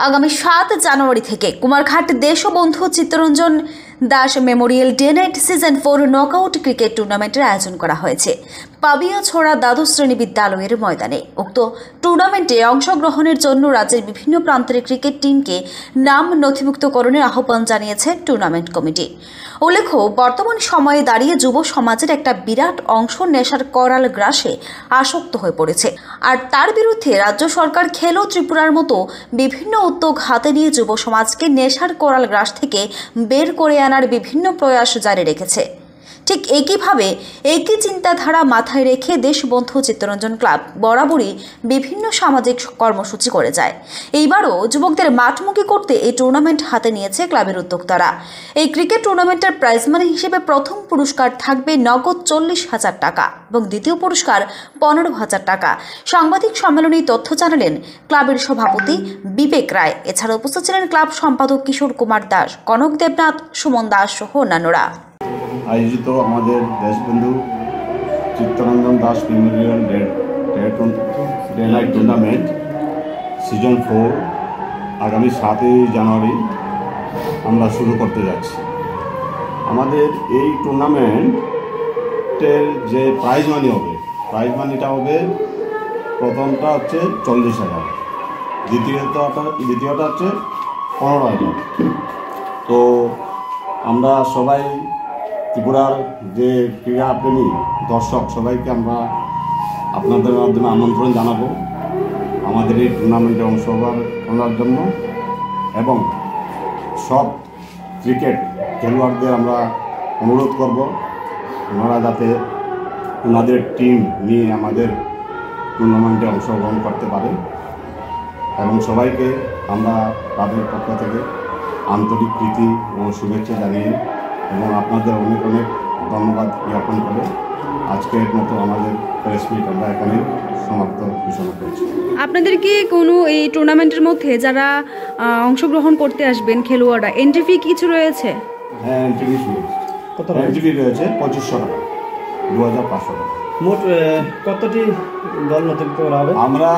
আগামী 7 জানুয়ারি থেকে Kumarghat Deshbandhu Chittaranjan Das Memorial day night season 4 knockout cricket টুর্নামেন্টের আয়োজন করা হয়েছে পাবিয়াছড়া দ্বাদশ শ্রেণী বিদ্যালয়ের ময়দানে। উক্ত টুর্নামেন্টে অংশগ্রহণের জন্য রাজ্যের বিভিন্ন প্রান্তের ক্রিকেট টিমকে নাম নথিভুক্তকরণের আহ্বান জানিয়েছে টুর্নামেন্ট কমিটি। উল্লেখ্য, বর্তমান সময়ে দাঁড়িয়ে যুব সমাজের একটা বিরাট অংশ নেশার করাল গ্রাসে আসক্ত হয়ে পড়েছে, আর তার বিরুদ্ধে রাজ্য সরকার খেলো ত্রিপুরার মতো বিভিন্ন উদ্যোগ হাতে নিয়ে যুব সমাজকে নেশার করাল গ্রাস থেকে বের করে আনার বিভিন্ন প্রয়াস জারি রেখেছে। ঠিক একইভাবে একই চিন্তাধারা মাথায় রেখে দেশবন্ধু চিত্তরঞ্জন ক্লাব বরাবরই বিভিন্ন সামাজিক কর্মসূচি করে যায়। এইবারও যুবকদের মাঠমুখী করতে এই টুর্নামেন্ট হাতে নিয়েছে ক্লাবের উদ্যোক্তারা। এই ক্রিকেট টুর্নামেন্টের প্রাইজ মানি হিসেবে প্রথম পুরস্কার থাকবে নগদ 40,000 টাকা এবং দ্বিতীয় পুরস্কার 15,000 টাকা। সাংবাদিক সম্মেলনে তথ্য জানালেন ক্লাবের সভাপতি বিবেক রায়। এছাড়া উপস্থিত ছিলেন ক্লাব সম্পাদক কিশোর কুমার দাস, কনক দেবনাথ, সুমন দাস সহ অন্যান্যরা। আয়োজিত আমাদের Deshbandhu Chittaranjan Das Memorial day night tournament season 4 আগামী 7 জানুয়ারি আমরা শুরু করতে যাচ্ছি। আমাদের এই টুর্নামেন্টের যে প্রাইজ মানি হবে, প্রাইজ মানিটা হবে প্রথমটা হচ্ছে 40,000, দ্বিতীয়টা হচ্ছে 15,000। তো আমরা সবাই ত্রিপুরার যে ক্রীড়াপ্রেমী দর্শক সবাইকে আমরা আপনাদের মাধ্যমে আমন্ত্রণ জানাবো আমাদের এই টুর্নামেন্টে অংশগ্রহণ করার জন্য, এবং সব ক্রিকেট খেলোয়াড়দের আমরা অনুরোধ করব ওনারা যাতে ওনাদের টিম নিয়ে আমাদের টুর্নামেন্টে অংশগ্রহণ করতে পারে, এবং সবাইকে আমরা তাদের পক্ষ থেকে আন্তরিক প্রীতি ও শুভেচ্ছা জানিয়ে এবং আপনাদের অনেক অনেক ধন্যবাদ জ্ঞাপন করে আজকের মতো আমাদের প্রেস মিট আমরা এখানে সমাপ্ত ঘোষণা করছি। আপনাদের কি কোনো এই টুর্নামেন্টের মধ্যে যারা অংশগ্রহণ করতে আসবেন খেলোয়াড়রা এন্ট্রি ফি কিছু রয়েছে? হ্যাঁ, এন্ট্রি ফি কত? এন্ট্রি ফি রয়েছে 2500 টাকা, 2500 টাকা। মোট কতটি দল নথিভুক্ত করা হবে? আমরা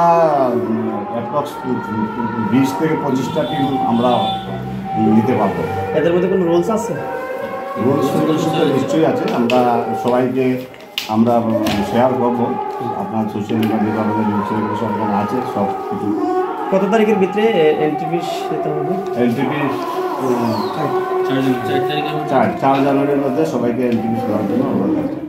অ্যাপ্রক্স 20 থেকে 25টা টিম আমরা নিতে পারবো। এদের মধ্যে কোনো রুলস আছে? রুলস নিশ্চয়ই আছে। আমরা সবাইকে আমরা শেয়ার করবো, আপনার সোশ্যাল মিডিয়া আমাদের রুলস এখানে আছে সব কিছু। কত তারিখের ভিতরে এন্ট্রি ফিস দিতে হবে? এন্ট্রি ফিস 4 জানুয়ারির মধ্যে সবাইকে এন্ট্রি ফিস দেওয়ার জন্য অনুরোধ।